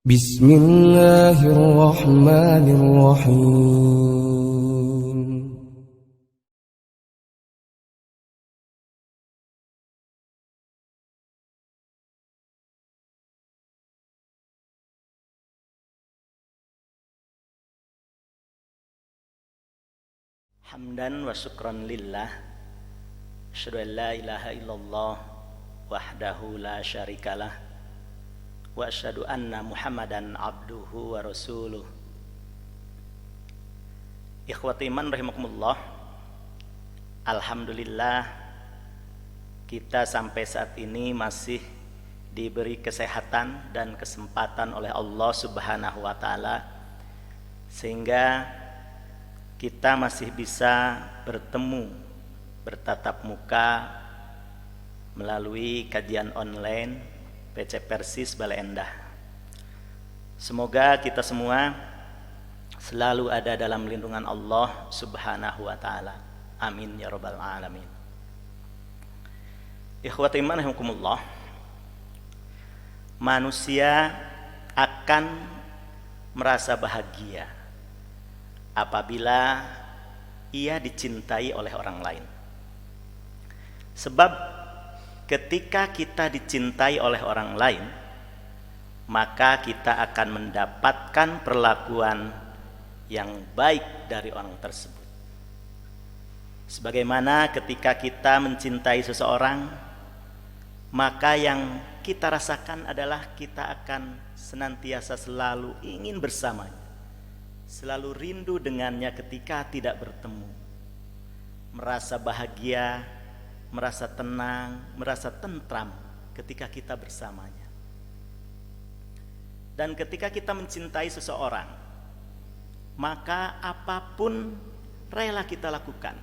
بسم الله الرحمن الرحيم. Hamdan wa syukran lillah, asyhadu an la ilaha illallah wahdahu la syarikalah, wa asyhadu anna Muhammadan abduhu wa rasuluh. Ikhwati iman rahimakumullah, alhamdulillah kita sampai saat ini masih diberi kesehatan dan kesempatan oleh Allah Subhanahu wa taala, sehingga kita masih bisa bertemu, bertatap muka melalui kajian online PC Persis Bale Endah. Semoga kita semua selalu ada dalam lindungan Allah Subhanahu wa taala. Amin ya rabbal alamin. Ikhwati iman rahimakumullah, manusia akan merasa bahagia apabila ia dicintai oleh orang lain. Sebab ketika kita dicintai oleh orang lain, maka kita akan mendapatkan perlakuan yang baik dari orang tersebut. Sebagaimana ketika kita mencintai seseorang, maka yang kita rasakan adalah kita akan senantiasa selalu ingin bersamanya, selalu rindu dengannya ketika tidak bertemu, merasa bahagia, merasa tenang, merasa tentram ketika kita bersamanya. Dan ketika kita mencintai seseorang, maka apapun rela kita lakukan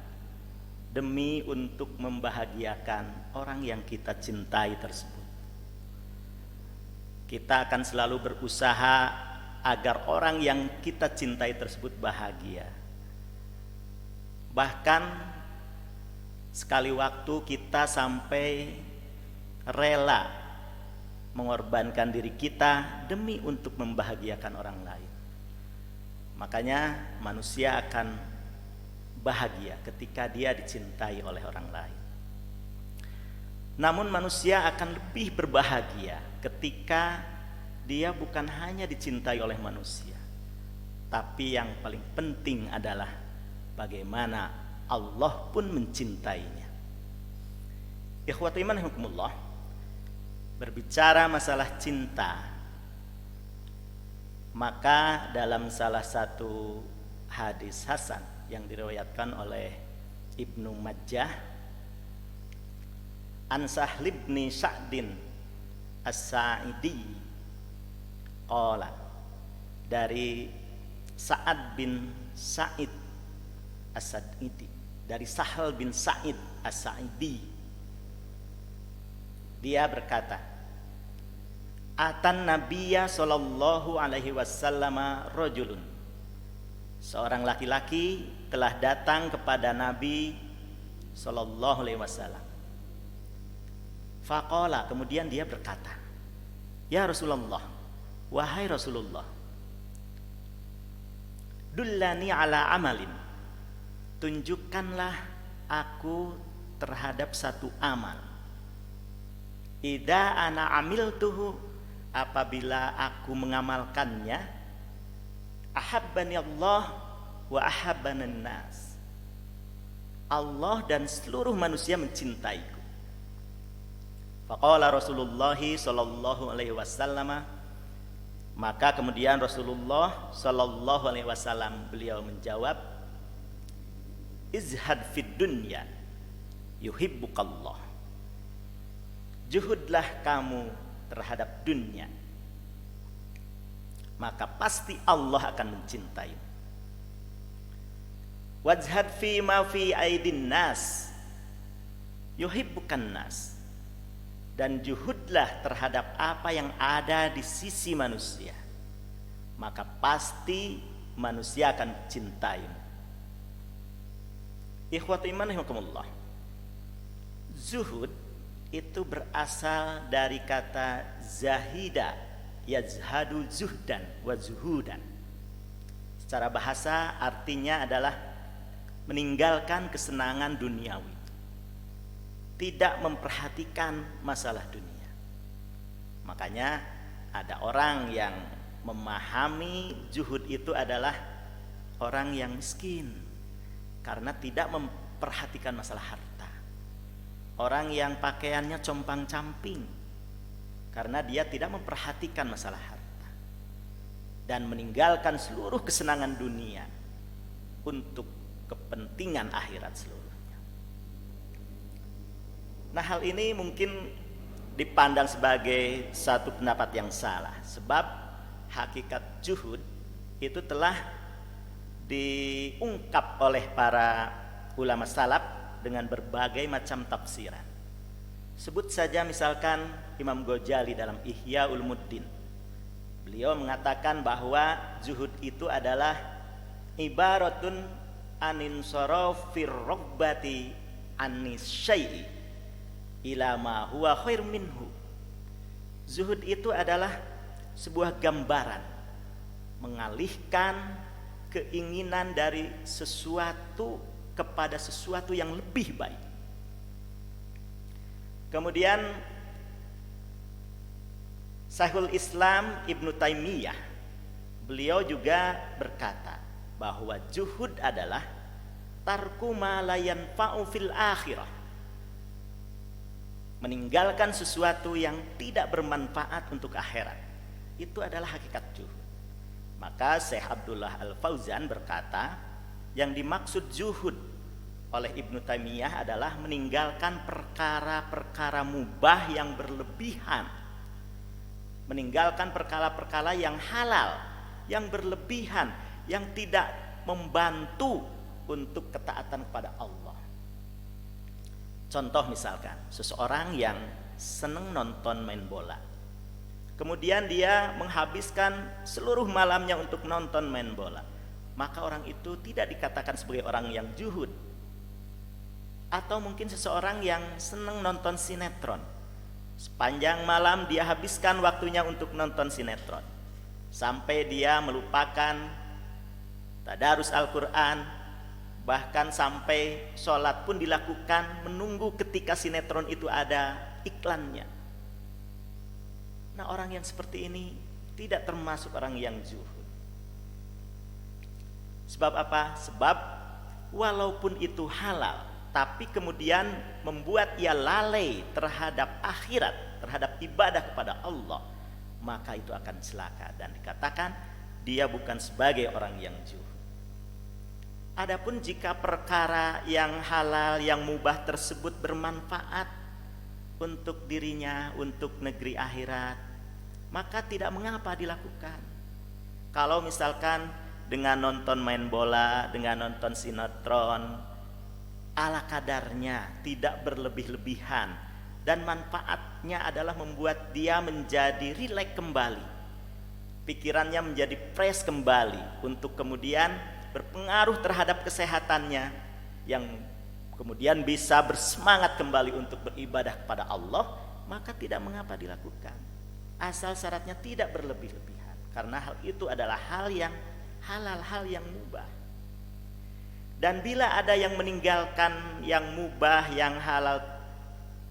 demi untuk membahagiakan orang yang kita cintai tersebut. Kita akan selalu berusaha agar orang yang kita cintai tersebut bahagia. Bahkan sekali waktu kita sampai rela mengorbankan diri kita demi untuk membahagiakan orang lain. Makanya manusia akan bahagia ketika dia dicintai oleh orang lain. Namun manusia akan lebih berbahagia ketika dia bukan hanya dicintai oleh manusia, tapi yang paling penting adalah bagaimana Allah pun mencintainya. Ikhwati iman rahimakumullah, berbicara masalah cinta, maka dalam salah satu hadis hasan yang diriwayatkan oleh Ibnu Majah, an Sahl bin Sa'din As-Sa'idi qala, dari Sa'ad bin Sa'id As-Sa'idi, dari Sahal bin Sa'id As-Sa'idi, dia berkata, atan nabiyya sallallahu alaihi wasallam rajulun, seorang laki-laki telah datang kepada Nabi sallallahu alaihi wasallam. Faqala, kemudian dia berkata, ya Rasulullah, wahai Rasulullah, dullani ala amalin, tunjukkanlah aku terhadap satu amal. Idza ana amiltuhu, apabila aku mengamalkannya, ahabbani Allah wa ahabbanan nas, Allah dan seluruh manusia mencintaiku. Faqala Rasulullah sallallahu alaihi wasallam, maka kemudian Rasulullah sallallahu alaihi wasallam beliau menjawab, izhad fid dunya yuhibbukallah, juhudlah kamu terhadap dunia, maka pasti Allah akan mencintai. Wajhad fi ma fi aidin nas yuhibbukan nas, dan juhudlah terhadap apa yang ada di sisi manusia, maka pasti manusia akan mencintaimu. Ikhwati iman rahimakumullah, zuhud itu berasal dari kata zahida yazhadu zuhdan wa zuhudan. Secara bahasa artinya adalah meninggalkan kesenangan duniawi, tidak memperhatikan masalah dunia. Makanya ada orang yang memahami zuhud itu adalah orang yang miskin karena tidak memperhatikan masalah harta. Orang yang pakaiannya compang-camping karena dia tidak memperhatikan masalah harta dan meninggalkan seluruh kesenangan dunia untuk kepentingan akhirat seluruhnya. Nah, hal ini mungkin dipandang sebagai satu pendapat yang salah, sebab hakikat zuhud itu telah diungkap oleh para ulama salaf dengan berbagai macam tafsiran. Sebut saja misalkan Imam Ghazali dalam Ihya Ulumuddin. Beliau mengatakan bahwa zuhud itu adalah ibaratun anin sorofir robbati anis syai'i ila ma huwa khair minhu. Zuhud itu adalah sebuah gambaran mengalihkan keinginan dari sesuatu kepada sesuatu yang lebih baik. Kemudian Syekhul Islam Ibnu Taimiyah, beliau juga berkata bahwa zuhud adalah tarku ma la yanfa'u fil akhirah, meninggalkan sesuatu yang tidak bermanfaat untuk akhirat. Itu adalah hakikat zuhud. Maka Syekh Abdullah Al-Fauzan berkata, yang dimaksud zuhud oleh Ibnu Taimiyah adalah meninggalkan perkara-perkara mubah yang berlebihan, meninggalkan perkara-perkara yang halal, yang berlebihan, yang tidak membantu untuk ketaatan kepada Allah. Contoh misalkan, seseorang yang senang nonton main bola, kemudian dia menghabiskan seluruh malamnya untuk nonton main bola, maka orang itu tidak dikatakan sebagai orang yang zuhud. Atau mungkin seseorang yang senang nonton sinetron, sepanjang malam dia habiskan waktunya untuk nonton sinetron, sampai dia melupakan tadarus Al-Quran, bahkan sampai sholat pun dilakukan menunggu ketika sinetron itu ada iklannya. Nah, orang yang seperti ini tidak termasuk orang yang zuhud. Sebab apa? Sebab walaupun itu halal, tapi kemudian membuat ia lalai terhadap akhirat, terhadap ibadah kepada Allah, maka itu akan celaka dan dikatakan dia bukan sebagai orang yang zuhud. Adapun jika perkara yang halal, yang mubah tersebut bermanfaat untuk dirinya, untuk negeri akhirat, maka tidak mengapa dilakukan. Kalau misalkan dengan nonton main bola, dengan nonton sinetron ala kadarnya, tidak berlebih-lebihan, dan manfaatnya adalah membuat dia menjadi rileks kembali, pikirannya menjadi fresh kembali, untuk kemudian berpengaruh terhadap kesehatannya, yang kemudian bisa bersemangat kembali untuk beribadah kepada Allah, maka tidak mengapa dilakukan, asal syaratnya tidak berlebih-lebihan, karena hal itu adalah hal yang halal, hal yang mubah. Dan bila ada yang meninggalkan yang mubah, yang halal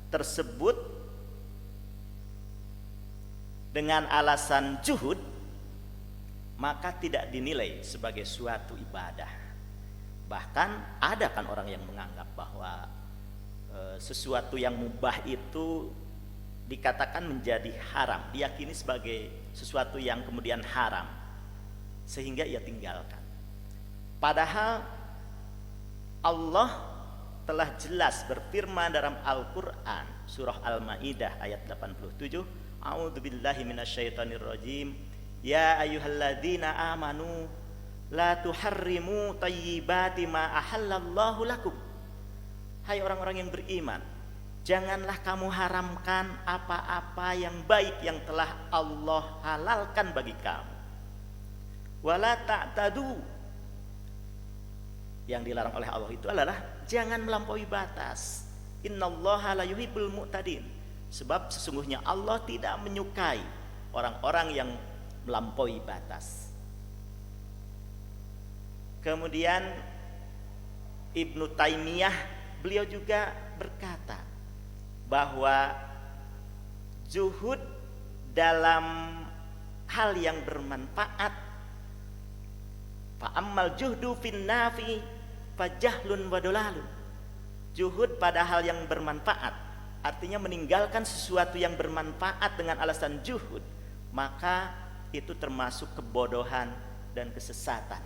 tersebut dengan alasan zuhud, maka tidak dinilai sebagai suatu ibadah. Bahkan ada kan orang yang menganggap bahwa sesuatu yang mubah itu dikatakan menjadi haram, diyakini sebagai sesuatu yang kemudian haram, sehingga ia tinggalkan. Padahal Allah telah jelas berfirman dalam Al-Quran, surah Al-Ma'idah ayat 87, A'udzubillahi minasyaitonirrajim, ya ayyuhalladzina amanu la tuharrimu thayyibati ma ahallallahu lakum. Hai orang-orang yang beriman, janganlah kamu haramkan apa-apa yang baik yang telah Allah halalkan bagi kamu. Wala ta'tadu, yang dilarang oleh Allah itu adalah jangan melampaui batas. Innallaha la yuhibbul mu'tadin, sebab sesungguhnya Allah tidak menyukai orang-orang yang melampaui batas. Kemudian Ibnu Taimiyah, beliau juga berkata bahwa zuhud dalam hal yang bermanfaat, fa'ammal juhdu fin nafi fajahlun wadolalun. Zuhud pada hal yang bermanfaat, artinya meninggalkan sesuatu yang bermanfaat dengan alasan zuhud, maka itu termasuk kebodohan dan kesesatan.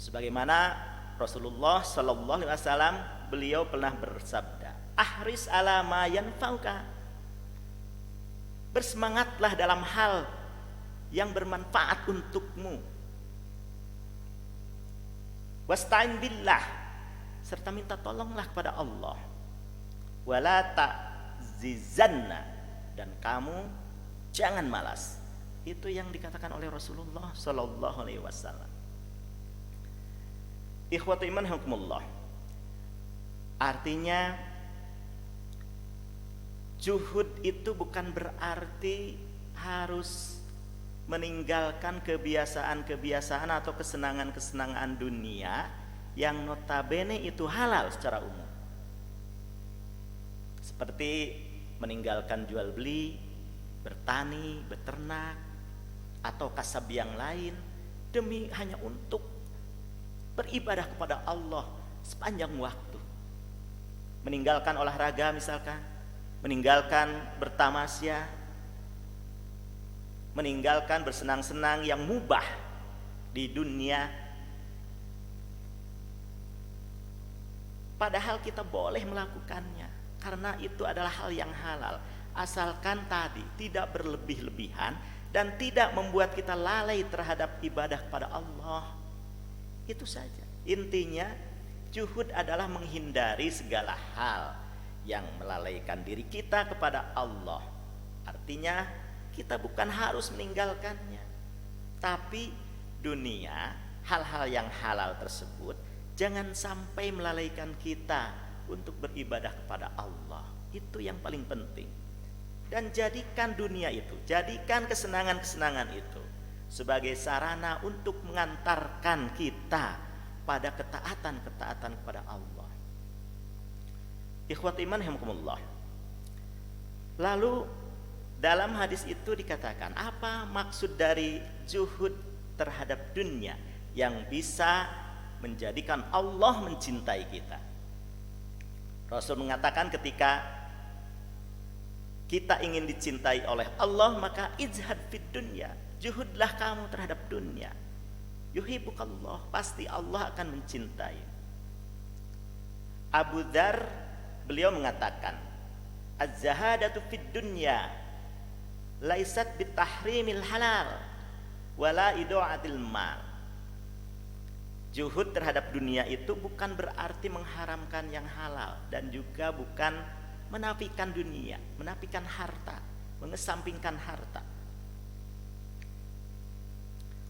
Sebagaimana Rasulullah Sallallahu Alaihi Wasallam, beliau pernah bersabda, ahris ala ma yanfa'uka, bersemangatlah dalam hal yang bermanfaat untukmu, wasta'in billah, serta minta tolonglah kepada Allah, wala ta'zizanna, dan kamu jangan malas. Itu yang dikatakan oleh Rasulullah Sallallahu Alaihi Wasallam. Ikhwatu iman hukumullah, artinya zuhud itu bukan berarti harus meninggalkan kebiasaan-kebiasaan atau kesenangan-kesenangan dunia yang notabene itu halal secara umum, seperti meninggalkan jual beli, bertani, beternak, atau kasab yang lain demi hanya untuk beribadah kepada Allah sepanjang waktu. Meninggalkan olahraga misalkan, meninggalkan bertamasya, meninggalkan bersenang-senang yang mubah di dunia, padahal kita boleh melakukannya karena itu adalah hal yang halal, asalkan tadi tidak berlebih-lebihan dan tidak membuat kita lalai terhadap ibadah kepada Allah. Itu saja. Intinya zuhud adalah menghindari segala hal yang melalaikan diri kita kepada Allah. Artinya kita bukan harus meninggalkannya, tapi dunia, hal-hal yang halal tersebut jangan sampai melalaikan kita untuk beribadah kepada Allah. Itu yang paling penting. Dan jadikan dunia itu, jadikan kesenangan-kesenangan itu sebagai sarana untuk mengantarkan kita pada ketaatan-ketaatan kepada Allah. Ikhwat iman rahimakumullah. Lalu dalam hadis itu dikatakan, apa maksud dari zuhud terhadap dunia yang bisa menjadikan Allah mencintai kita? Rasul mengatakan, ketika kita ingin dicintai oleh Allah, maka izhad fid dunya, zuhudlah kamu terhadap dunia. Yuhibbukallah, pasti Allah akan mencintai. Abu Dzar, beliau mengatakan, az-zahadatu fid dunya laisat bitahrimil halal wala idu'atil mal. Zuhud terhadap dunia itu bukan berarti mengharamkan yang halal, dan juga bukan menafikan dunia, menafikan harta, mengesampingkan harta.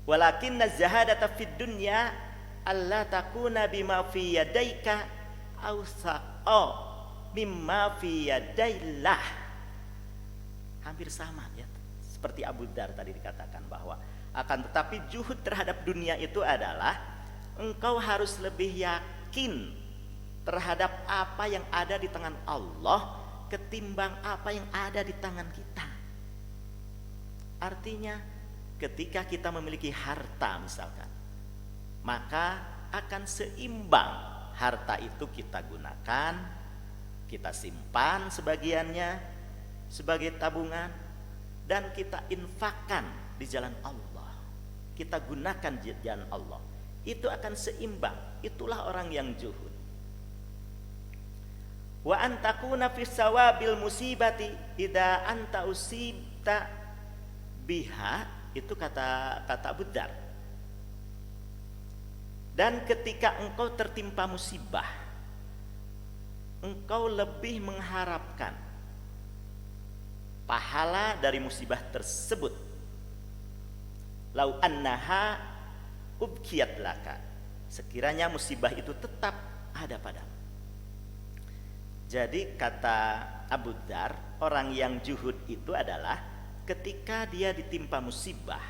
Walakinna zahadata fid dunya alla takuna bima fi yadaika awsa'a mimma fi yadaillah. Hampir sama ya, seperti Abu Dzar tadi dikatakan, bahwa akan tetapi zuhud terhadap dunia itu adalah engkau harus lebih yakin terhadap apa yang ada di tangan Allah ketimbang apa yang ada di tangan kita. Artinya ketika kita memiliki harta misalkan, maka akan seimbang harta itu kita gunakan, kita simpan sebagiannya sebagai tabungan, dan kita infakkan di jalan Allah, kita gunakan di jalan Allah. Itu akan seimbang. Itulah orang yang zuhud. Wa antakuna fis sawabil musibati idza anta usibta biha, itu kata Abu Dzar. Dan ketika engkau tertimpa musibah, engkau lebih mengharapkan pahala dari musibah tersebut. Lau annaha ubkiyat laka, sekiranya musibah itu tetap ada padamu. Jadi kata Abu Dzar, orang yang juhud itu adalah ketika dia ditimpa musibah,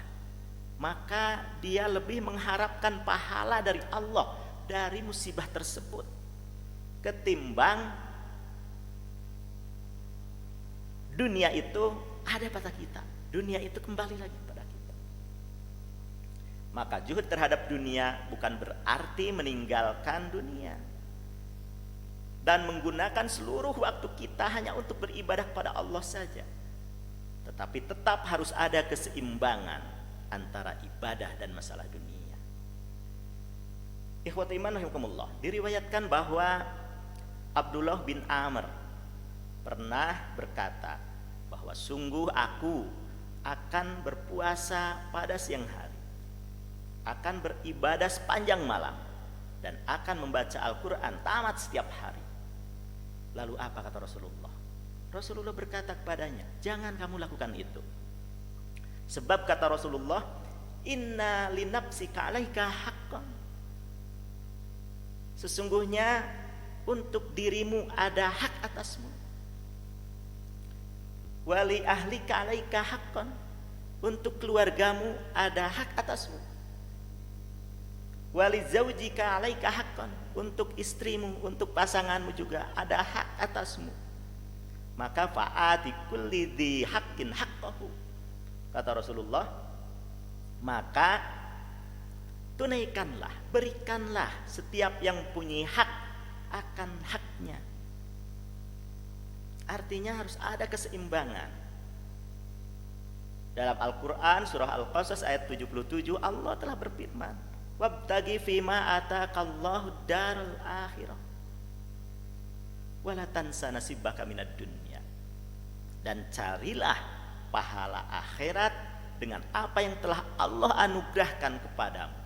maka dia lebih mengharapkan pahala dari Allah dari musibah tersebut ketimbang dunia itu ada pada kita, dunia itu kembali lagi pada kita. Maka juhud terhadap dunia bukan berarti meninggalkan dunia dan menggunakan seluruh waktu kita hanya untuk beribadah kepada Allah saja, tetapi tetap harus ada keseimbangan antara ibadah dan masalah dunia. Ikhwati iman rahimakumullah, diriwayatkan bahwa Abdullah bin Amr pernah berkata bahwa sungguh aku akan berpuasa pada siang hari, akan beribadah sepanjang malam, dan akan membaca Al-Quran tamat setiap hari. Lalu apa kata Rasulullah? Rasulullah berkata kepadanya, jangan kamu lakukan itu. Sebab kata Rasulullah, inna linafsika alaika haqqan. Sesungguhnya untuk dirimu ada hak atasmu. Wali ahlika alaika haqqan. Untuk keluargamu ada hak atasmu. Wali zaujika alaika haqqan. Untuk istrimu, untuk pasanganmu juga ada hak atasmu. Maka fa'ati kulli dzi haqqin haqqahu. Kata Rasulullah, maka tunaikanlah, berikanlah setiap yang punya hak akan haknya. Artinya harus ada keseimbangan. Dalam Al-Quran surah Al-Qasas ayat 77 Allah telah berfirman, wabtagi fima ataqallahu darul akhirah wala tansa nasibaka minad dunya. Dan carilah pahala akhirat dengan apa yang telah Allah anugerahkan kepadamu.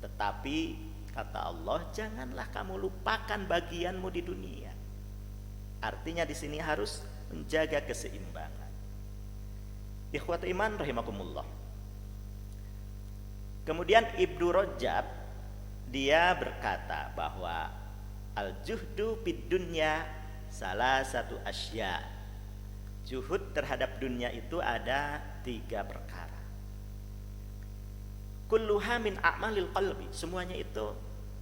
Tetapi kata Allah, janganlah kamu lupakan bagianmu di dunia. Artinya di sini harus menjaga keseimbangan. Ikhwat iman rahimakumullah. Kemudian Ibnu Rajab dia berkata bahwa al-juhdu fid dunya salah satu asya. Juhud terhadap dunia itu ada 3 perkara. Kulluha min a'malil qalbi, semuanya itu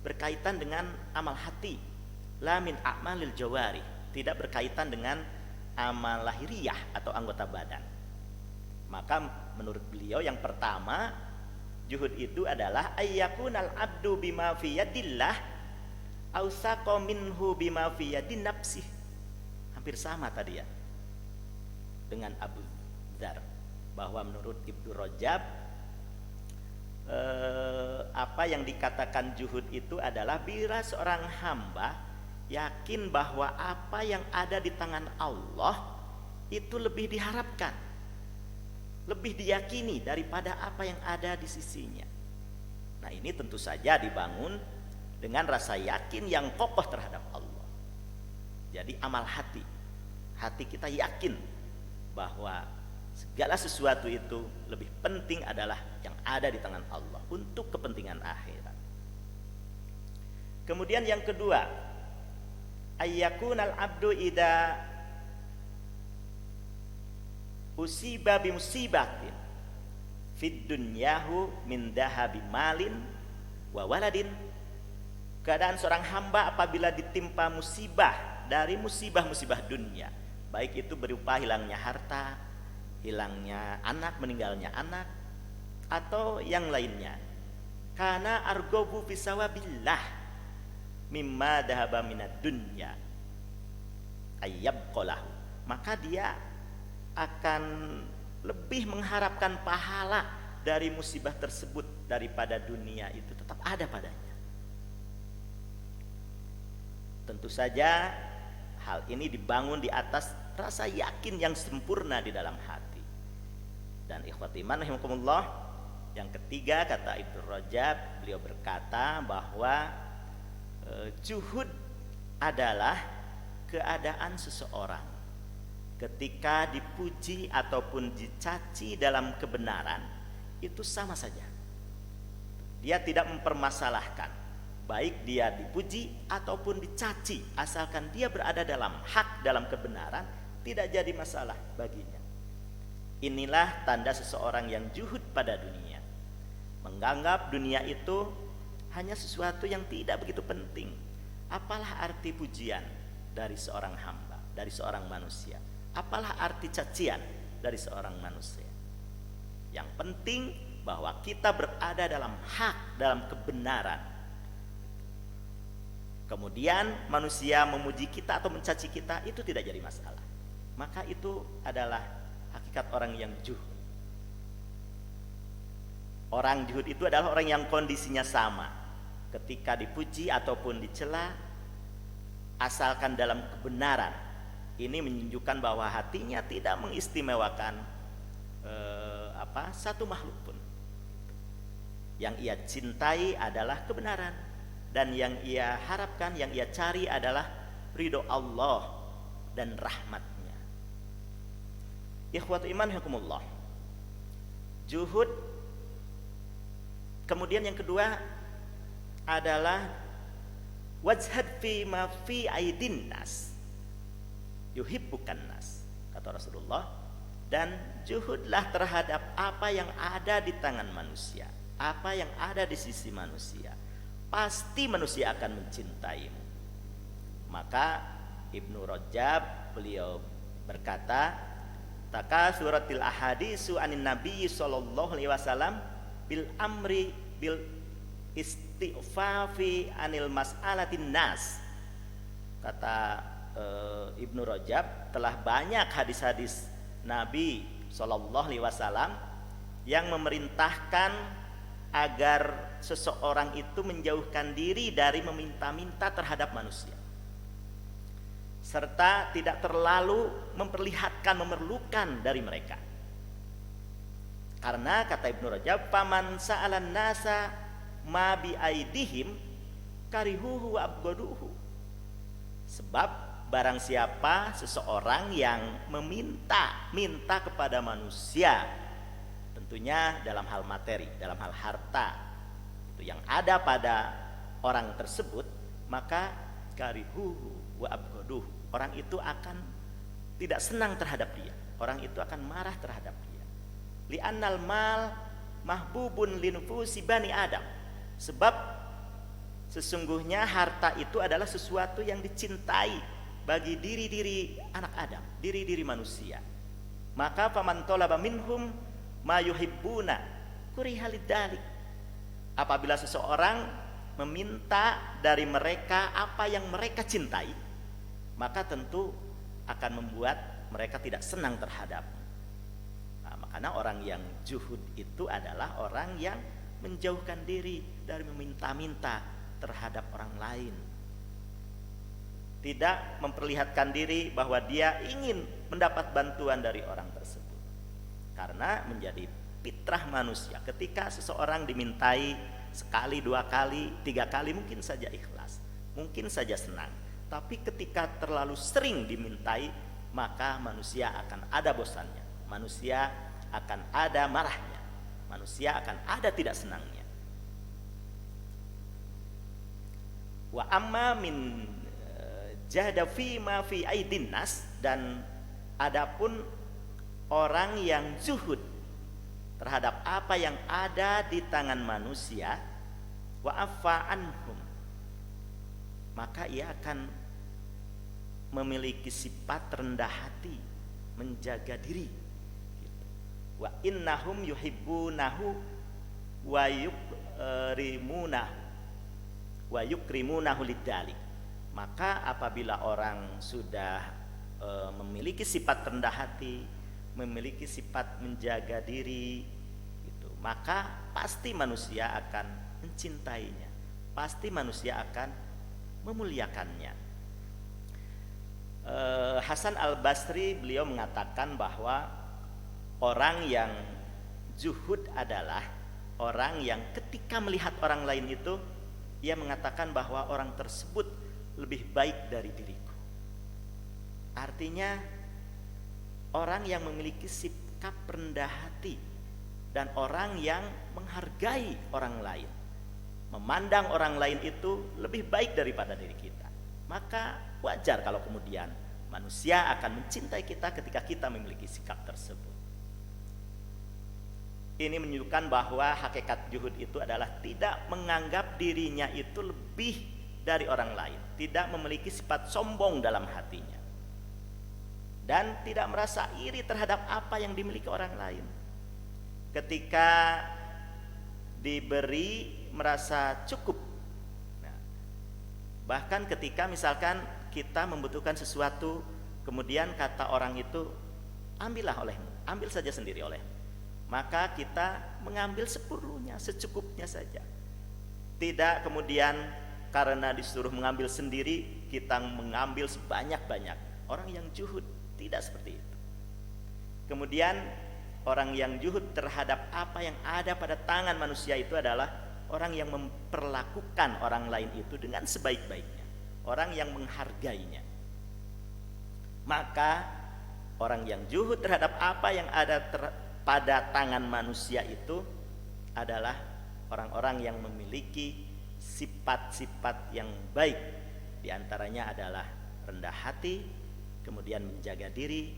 berkaitan dengan amal hati. La min a'malil jawari, tidak berkaitan dengan amal lahiriah atau anggota badan. Maka menurut beliau yang pertama, juhud itu adalah ayyakunal abdu bima fi yadillah ausaqa minhu bima fi yadin nafsih. Hampir sama tadi ya dengan Abu Dzar, bahwa menurut Ibnu Rajab apa yang dikatakan juhud itu adalah bila seorang hamba yakin bahwa apa yang ada di tangan Allah itu lebih diharapkan, lebih diyakini daripada apa yang ada di sisinya. Nah, ini tentu saja dibangun dengan rasa yakin yang kokoh terhadap Allah. Jadi amal hati, hati kita yakin bahwa segala sesuatu itu lebih penting adalah yang ada di tangan Allah untuk kepentingan akhirat. Kemudian yang kedua, ayyakunal abdu idza usiba bi musibatin fid dunyahu min dahabi malin wa waladin. Keadaan seorang hamba apabila ditimpa musibah dari musibah-musibah dunia, baik itu berupa hilangnya harta, hilangnya anak, meninggalnya anak, atau yang lainnya, karena argobu fisawabillah mimma dahaba minad dunya ayyabqalahu, maka dia akan lebih mengharapkan pahala dari musibah tersebut daripada dunia itu tetap ada padanya. Tentu saja hal ini dibangun di atas rasa yakin yang sempurna di dalam hati. Dan ikhwati iman rahimakumullah, yang ketiga kata Ibnu Rajab, beliau berkata bahwa juhud adalah keadaan seseorang ketika dipuji ataupun dicaci dalam kebenaran itu sama saja. Dia tidak mempermasalahkan, baik dia dipuji ataupun dicaci, asalkan dia berada dalam hak, dalam kebenaran, tidak jadi masalah baginya. Inilah tanda seseorang yang zuhud pada dunia, menganggap dunia itu hanya sesuatu yang tidak begitu penting. Apalah arti pujian dari seorang hamba, dari seorang manusia? Apalah arti cacian dari seorang manusia? Yang penting bahwa kita berada dalam hak, dalam kebenaran. Kemudian manusia memuji kita atau mencaci kita, itu tidak jadi masalah. Maka itu adalah hakikat orang yang zuhud. Orang zuhud itu adalah orang yang kondisinya sama. Ketika dipuji ataupun dicela, asalkan dalam kebenaran. Ini menunjukkan bahwa hatinya tidak mengistimewakan satu makhluk pun. Yang ia cintai adalah kebenaran. Dan yang ia harapkan, yang ia cari adalah ridho Allah dan rahmatnya. Ikhwatu iman hukumullah. Zuhud. Kemudian yang kedua adalah wajhad fi ma fi aidin nas yuhibbukan nas, kata Rasulullah. Dan zuhudlah terhadap apa yang ada di tangan manusia, apa yang ada di sisi manusia. Pasti manusia akan mencintaimu. Maka Ibnu Rajab beliau berkata, takasuratil ahadisu anin nabi sallallahu alaihi wasallam bil amri bil istighfafi anil mas'alatin nas. Kata Ibnu Rajab, telah banyak hadis-hadis Nabi sallallahu alaihi wasallam yang memerintahkan agar seseorang itu menjauhkan diri dari meminta-minta terhadap manusia, serta tidak terlalu memperlihatkan memerlukan dari mereka. Karena kata Ibnu Rajab, faman sa'alan nasa ma bi aidihim karihuhu wa abghaduhu. Sebab barang siapa seseorang yang minta kepada manusia, tentunya dalam hal materi, dalam hal harta, itu yang ada pada orang tersebut, maka karihuhu wa abghaduhu, orang itu akan tidak senang terhadap dia, orang itu akan marah terhadap dia. Li'annal mal mahbubun linufusi bani Adam. Sebab sesungguhnya harta itu adalah sesuatu yang dicintai bagi diri-diri anak Adam, diri-diri manusia. Maka faman talaba minhum ma yuhibbuna kuriha lidzalik. Apabila seseorang meminta dari mereka apa yang mereka cintai, maka tentu akan membuat mereka tidak senang terhadap. Makanya orang yang zuhud itu adalah orang yang menjauhkan diri dari meminta-minta terhadap orang lain. Tidak memperlihatkan diri bahwa dia ingin mendapat bantuan dari orang tersebut. Karena menjadi fitrah manusia, ketika seseorang dimintai sekali, 2 kali, 3 kali mungkin saja ikhlas, mungkin saja senang. Tapi ketika terlalu sering dimintai, maka manusia akan ada bosannya, manusia akan ada marahnya, manusia akan ada tidak senangnya. Wa amma min jahda fi ma fi aidin nas, dan adapun orang yang zuhud terhadap apa yang ada di tangan manusia, wa afa anhum, maka ia akan memiliki sifat rendah hati, menjaga diri. Wa innahum yuhibbunahu wa yukrimunahu lidzalik. Maka apabila orang sudah memiliki sifat rendah hati, memiliki sifat menjaga diri, gitu, maka pasti manusia akan mencintainya, pasti manusia akan memuliakannya. Hasan Al-Basri beliau mengatakan bahwa orang yang zuhud adalah orang yang ketika melihat orang lain itu, ia mengatakan bahwa orang tersebut lebih baik dari diriku. Artinya orang yang memiliki sikap rendah hati dan orang yang menghargai orang lain. memandang orang lain itu lebih baik daripada diri kita, maka wajar kalau kemudian manusia akan mencintai kita ketika kita memiliki sikap tersebut. Ini menunjukkan bahwa hakikat zuhud itu adalah tidak menganggap dirinya itu lebih dari orang lain, tidak memiliki sifat sombong dalam hatinya, dan tidak merasa iri terhadap apa yang dimiliki orang lain. Ketika diberi merasa cukup. Nah, bahkan ketika misalkan kita membutuhkan sesuatu, kemudian kata orang itu, ambillah olehmu, ambil saja sendiri olehmu, maka kita mengambil seperlunya, secukupnya saja. Tidak kemudian karena disuruh mengambil sendiri kita mengambil sebanyak-banyak. Orang yang zuhud tidak seperti itu. Kemudian orang yang zuhud terhadap apa yang ada pada tangan manusia itu adalah orang yang memperlakukan orang lain itu dengan sebaik-baiknya, orang yang menghargainya. Maka orang yang zuhud terhadap apa yang ada pada tangan manusia itu adalah orang-orang yang memiliki sifat-sifat yang baik. Di antaranya adalah rendah hati, kemudian menjaga diri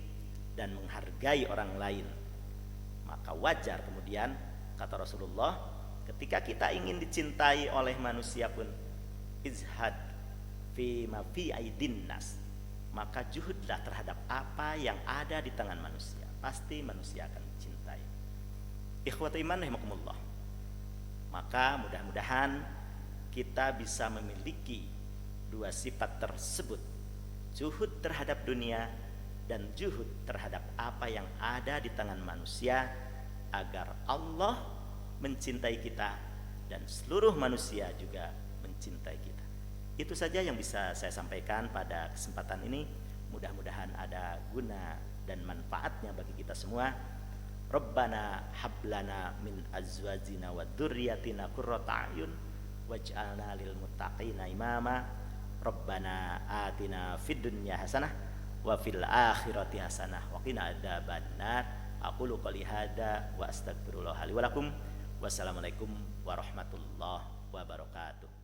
dan menghargai orang lain. Maka wajar kemudian, kata Rasulullah, ketika kita ingin dicintai oleh manusia pun, izhad fi ma fi aidin nas, maka juhudlah terhadap apa yang ada di tangan manusia, pasti manusia akan mencintai. Ikhwatu iman rahimakumullah. Maka mudah-mudahan kita bisa memiliki dua sifat tersebut, zuhud terhadap dunia dan zuhud terhadap apa yang ada di tangan manusia, agar Allah mencintai kita dan seluruh manusia juga mencintai kita. Itu saja yang bisa saya sampaikan pada kesempatan ini. Mudah-mudahan ada guna dan manfaatnya bagi kita semua. Rabbana hablana min azwajina wa dzurriyyatina qurrata a'yun waj'alna lil muttaqina imama. Rabbana atina fid dunya hasanah wa fil akhirati hasanah wa qina adzabannar. Aqulu qouli hadza wa astaghfirullah li wa lakum. Wassalamualaikum warahmatullahi wabarakatuh.